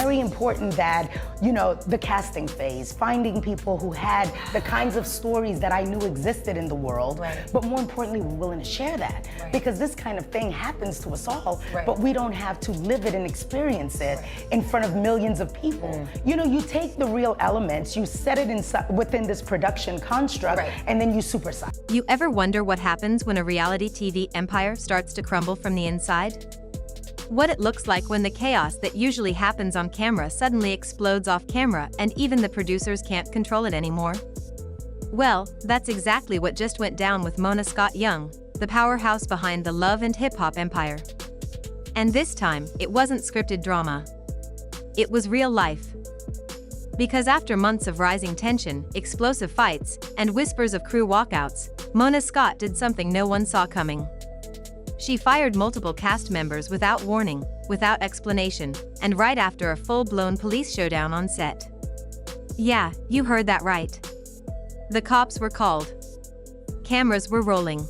very important that, you know, the casting phase, finding people who had the kinds of stories that I knew existed in the world, but more importantly, were willing to share that. Because this kind of thing happens to us all, but we don't have to live it and experience it in front of millions of people. You know, you take the real elements, you set it within this production construct, and then you supersize. You ever wonder what happens when a reality TV empire starts to crumble from the inside? What it looks like when the chaos that usually happens on camera suddenly explodes off camera and even the producers can't control it anymore? Well, that's exactly what just went down with Mona Scott Young, the powerhouse behind the love and hip-hop empire. And this time, it wasn't scripted drama. It was real life. Because after months of rising tension, explosive fights, and whispers of crew walkouts, Mona Scott did something no one saw coming. She fired multiple cast members without warning, without explanation, and right after a full-blown police showdown on set. Yeah, you heard that right. The cops were called. Cameras were rolling.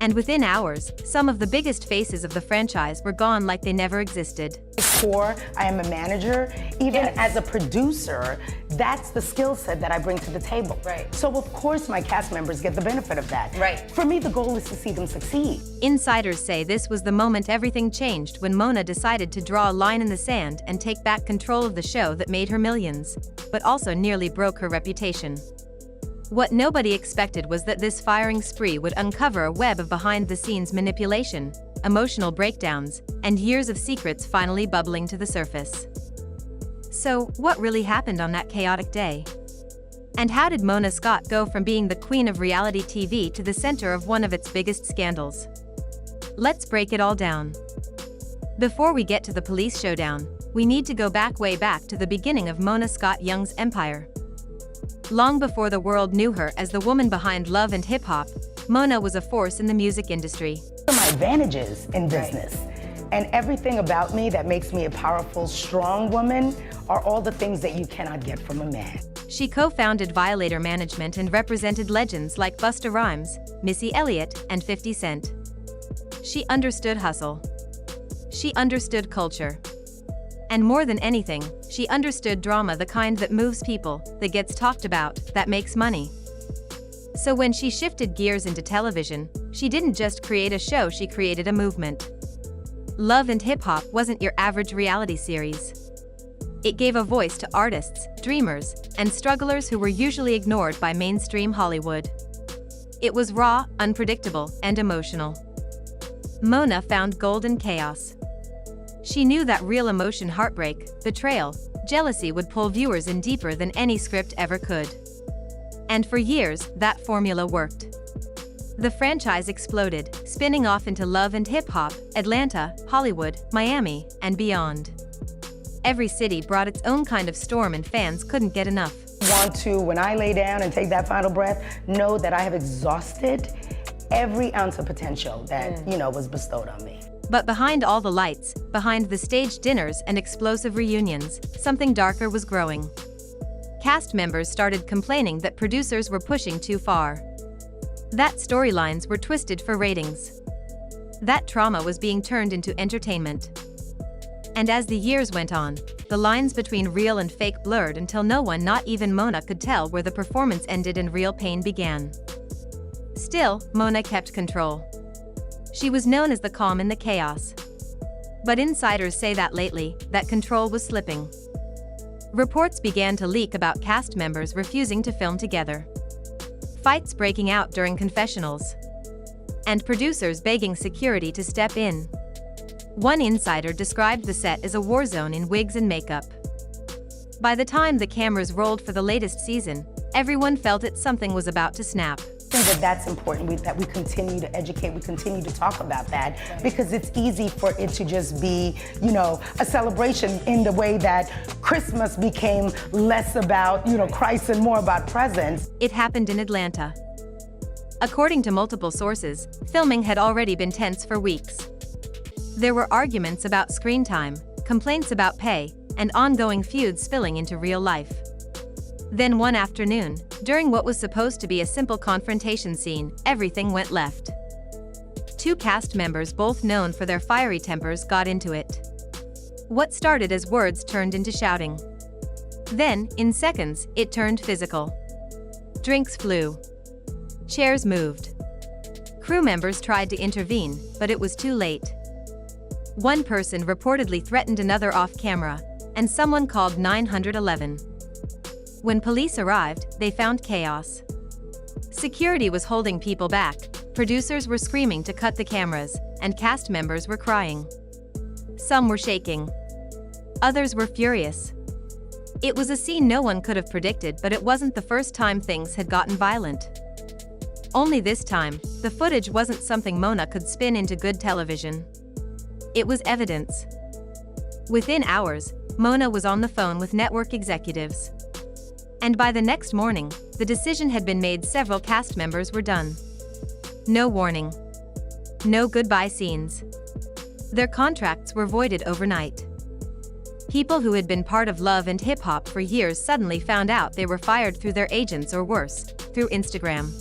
And within hours, some of the biggest faces of the franchise were gone like they never existed. Before I am a manager, even as a producer, that's the skill set that I bring to the table. So of course my cast members get the benefit of that. For me, the goal is to see them succeed. Insiders say this was the moment everything changed when Mona decided to draw a line in the sand and take back control of the show that made her millions, but also nearly broke her reputation. What nobody expected was that this firing spree would uncover a web of behind-the-scenes manipulation, emotional breakdowns, and years of secrets finally bubbling to the surface. So, what really happened on that chaotic day? And how did Mona Scott go from being the queen of reality TV to the center of one of its biggest scandals? Let's break it all down. Before we get to the police showdown, we need to go way back to the beginning of Mona Scott Young's empire. Long before the world knew her as the woman behind love and hip-hop, Mona was a force in the music industry. My advantages in business and everything about me that makes me a powerful, strong woman are all the things that you cannot get from a man. She co-founded Violator Management and represented legends like Busta Rhymes, Missy Elliott, and 50 Cent. She understood hustle. She understood culture. And more than anything, she understood drama, the kind that moves people, that gets talked about, that makes money. So when she shifted gears into television, she didn't just create a show, she created a movement. Love and Hip Hop wasn't your average reality series. It gave a voice to artists, dreamers, and strugglers who were usually ignored by mainstream Hollywood. It was raw, unpredictable, and emotional. Mona found gold in chaos. She knew that real emotion, heartbreak, betrayal, jealousy would pull viewers in deeper than any script ever could. And for years, that formula worked. The franchise exploded, spinning off into love and hip-hop, Atlanta, Hollywood, Miami, and beyond. Every city brought its own kind of storm and fans couldn't get enough. Want to, when I lay down and take that final breath, know that I have exhausted every ounce of potential that, was bestowed on me. But behind all the lights, behind the staged dinners and explosive reunions, something darker was growing. Cast members started complaining that producers were pushing too far. That storylines were twisted for ratings. That trauma was being turned into entertainment. And as the years went on, the lines between real and fake blurred until no one, not even Mona, could tell where the performance ended and real pain began. Still, Mona kept control. She was known as the calm in the chaos. But insiders say that lately, that control was slipping. Reports began to leak about cast members refusing to film together. Fights breaking out during confessionals. And producers begging security to step in. One insider described the set as a war zone in wigs and makeup. By the time the cameras rolled for the latest season, everyone felt that something was about to snap. I think that's important, that we continue to educate, we continue to talk about that, because it's easy for it to just be, a celebration in the way that Christmas became less about, Christ and more about presents. It happened in Atlanta. According to multiple sources, filming had already been tense for weeks. There were arguments about screen time, complaints about pay, and ongoing feuds spilling into real life. Then one afternoon, during what was supposed to be a simple confrontation scene, everything went left. Two cast members, both known for their fiery tempers, got into it. What started as words turned into shouting. Then, in seconds, it turned physical. Drinks flew. Chairs moved. Crew members tried to intervene, but it was too late. One person reportedly threatened another off camera, and someone called 911. When police arrived, they found chaos. Security was holding people back, producers were screaming to cut the cameras, and cast members were crying. Some were shaking. Others were furious. It was a scene no one could have predicted, but it wasn't the first time things had gotten violent. Only this time, the footage wasn't something Mona could spin into good television. It was evidence. Within hours, Mona was on the phone with network executives. And by the next morning, the decision had been made. Several cast members were done. No warning. No goodbye scenes. Their contracts were voided overnight. People who had been part of love and hip-hop for years suddenly found out they were fired through their agents, or worse, through Instagram.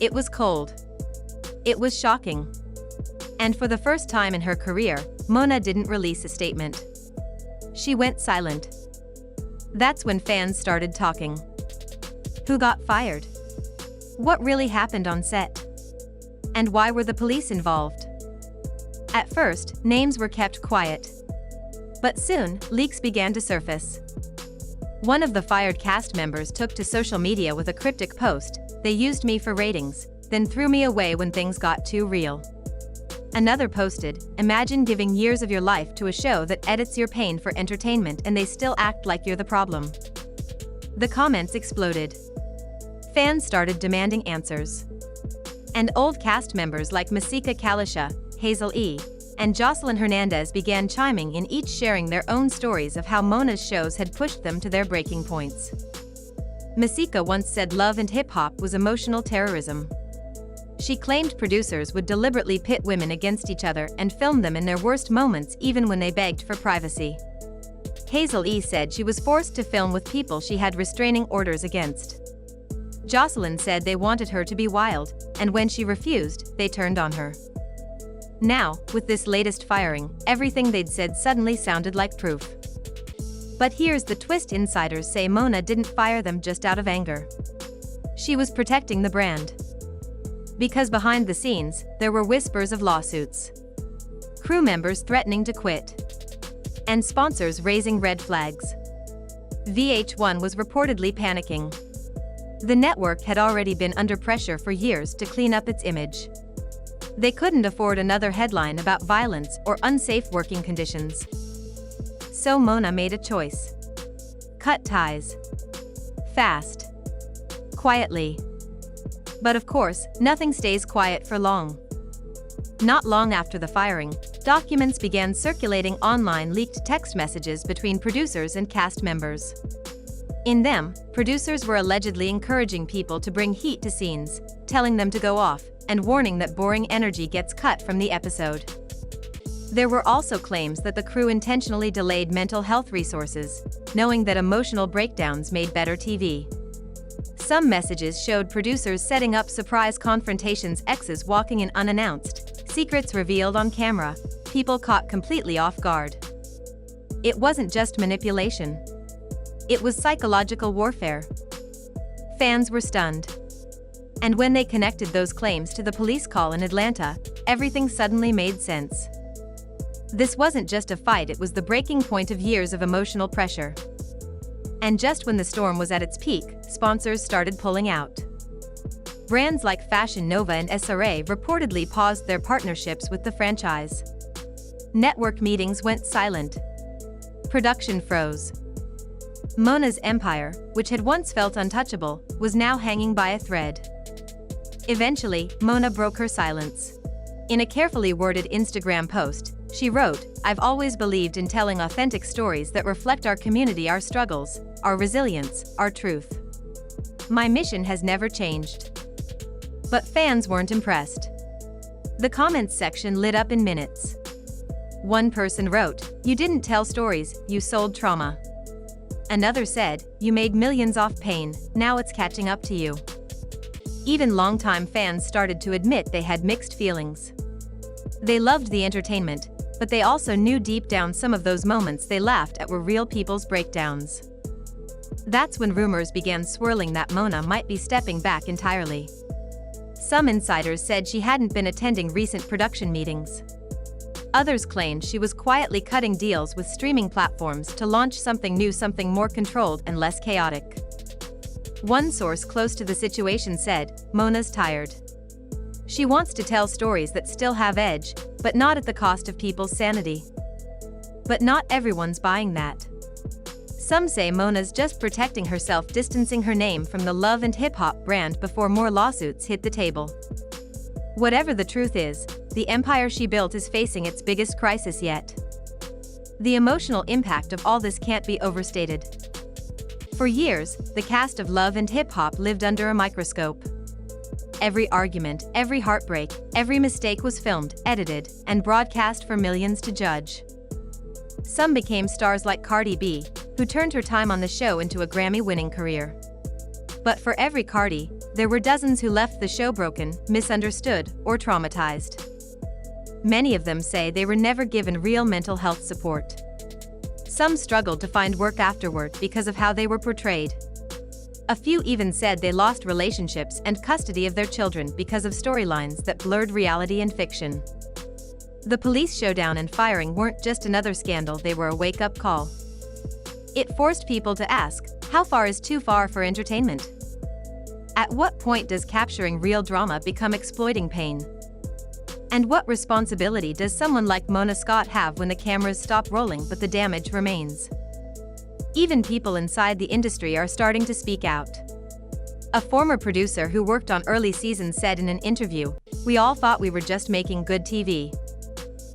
It was cold. It was shocking. And for the first time in her career, Mona didn't release a statement. She went silent. That's when fans started talking. Who got fired? What really happened on set? And why were the police involved? At first, names were kept quiet. But soon, leaks began to surface. One of the fired cast members took to social media with a cryptic post: "They used me for ratings, then threw me away when things got too real." Another posted, "Imagine giving years of your life to a show that edits your pain for entertainment and they still act like you're the problem." The comments exploded. Fans started demanding answers. And old cast members like Masika Kalisha, Hazel E., and Jocelyn Hernandez began chiming in, each sharing their own stories of how Mona's shows had pushed them to their breaking points. Masika once said love and hip-hop was emotional terrorism. She claimed producers would deliberately pit women against each other and film them in their worst moments even when they begged for privacy. Hazel E. said she was forced to film with people she had restraining orders against. Jocelyn said they wanted her to be wild, and when she refused, they turned on her. Now, with this latest firing, everything they'd said suddenly sounded like proof. But here's the twist: insiders say Mona didn't fire them just out of anger. She was protecting the brand. Because behind the scenes, there were whispers of lawsuits. Crew members threatening to quit. And sponsors raising red flags. VH1 was reportedly panicking. The network had already been under pressure for years to clean up its image. They couldn't afford another headline about violence or unsafe working conditions. So Mona made a choice. Cut ties. Fast. Quietly. But of course, nothing stays quiet for long. Not long after the firing, documents began circulating online, leaked text messages between producers and cast members. In them, producers were allegedly encouraging people to bring heat to scenes, telling them to go off, and warning that boring energy gets cut from the episode. There were also claims that the crew intentionally delayed mental health resources, knowing that emotional breakdowns made better TV. Some messages showed producers setting up surprise confrontations, exes walking in unannounced, secrets revealed on camera, people caught completely off guard. It wasn't just manipulation. It was psychological warfare. Fans were stunned. And when they connected those claims to the police call in Atlanta, everything suddenly made sense. This wasn't just a fight, it was the breaking point of years of emotional pressure. And just when the storm was at its peak, sponsors started pulling out. Brands like Fashion Nova and SRA reportedly paused their partnerships with the franchise. Network meetings went silent. Production froze. Mona's empire, which had once felt untouchable, was now hanging by a thread. Eventually, Mona broke her silence. In a carefully worded Instagram post, she wrote, "I've always believed in telling authentic stories that reflect our community, our struggles, our resilience, our truth. My mission has never changed." But fans weren't impressed. The comments section lit up in minutes. One person wrote, "You didn't tell stories, you sold trauma." Another said, "You made millions off pain, now it's catching up to you." Even longtime fans started to admit they had mixed feelings. They loved the entertainment, but they also knew deep down some of those moments they laughed at were real people's breakdowns. That's when rumors began swirling that Mona might be stepping back entirely. Some insiders said she hadn't been attending recent production meetings. Others claimed she was quietly cutting deals with streaming platforms to launch something new, something more controlled and less chaotic. One source close to the situation said, "Mona's tired. She wants to tell stories that still have edge, but not at the cost of people's sanity." But not everyone's buying that. Some say Mona's just protecting herself, distancing her name from the love and hip-hop brand before more lawsuits hit the table. Whatever the truth is, the empire she built is facing its biggest crisis yet. The emotional impact of all this can't be overstated. For years, the cast of Love and Hip Hop lived under a microscope. Every argument, every heartbreak, every mistake was filmed, edited, and broadcast for millions to judge. Some became stars like Cardi B, who turned her time on the show into a Grammy-winning career. But for every Cardi, there were dozens who left the show broken, misunderstood, or traumatized. Many of them say they were never given real mental health support. Some struggled to find work afterward because of how they were portrayed. A few even said they lost relationships and custody of their children because of storylines that blurred reality and fiction. The police showdown and firing weren't just another scandal, they were a wake-up call. It forced people to ask, how far is too far for entertainment? At what point does capturing real drama become exploiting pain? And what responsibility does someone like Mona Scott have when the cameras stop rolling but the damage remains? Even people inside the industry are starting to speak out. A former producer who worked on early seasons said in an interview, "We all thought we were just making good TV.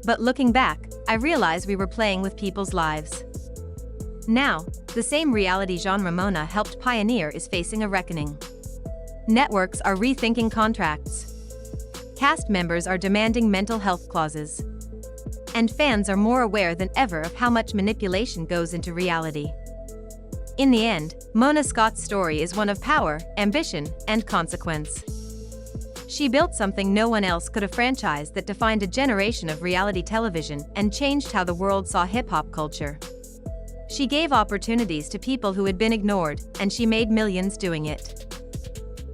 But looking back, I realized we were playing with people's lives." Now, the same reality genre Mona helped pioneer is facing a reckoning. Networks are rethinking contracts. Cast members are demanding mental health clauses. And fans are more aware than ever of how much manipulation goes into reality. In the end, Mona Scott's story is one of power, ambition, and consequence. She built something no one else could, a franchise that defined a generation of reality television and changed how the world saw hip-hop culture. She gave opportunities to people who had been ignored, and she made millions doing it.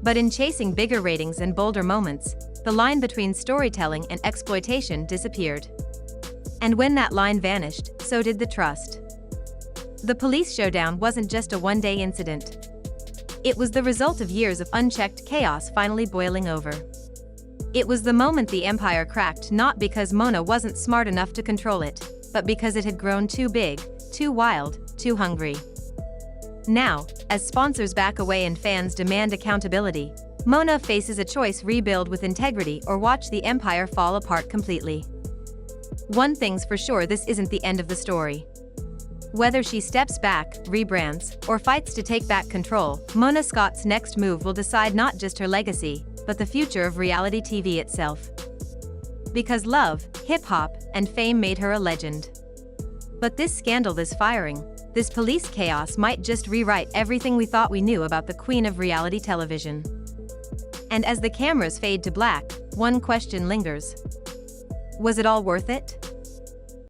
But in chasing bigger ratings and bolder moments, the line between storytelling and exploitation disappeared. And when that line vanished, so did the trust. The police showdown wasn't just a one-day incident. It was the result of years of unchecked chaos finally boiling over. It was the moment the empire cracked, not because Mona wasn't smart enough to control it, but because it had grown too big, too wild, too hungry. Now, as sponsors back away and fans demand accountability, Mona faces a choice: rebuild with integrity or watch the empire fall apart completely. One thing's for sure, this isn't the end of the story. Whether she steps back, rebrands, or fights to take back control, Mona Scott's next move will decide not just her legacy, but the future of reality TV itself. Because love, hip-hop, and fame made her a legend. But this scandal, this firing, this police chaos might just rewrite everything we thought we knew about the queen of reality television. And as the cameras fade to black, one question lingers. Was it all worth it?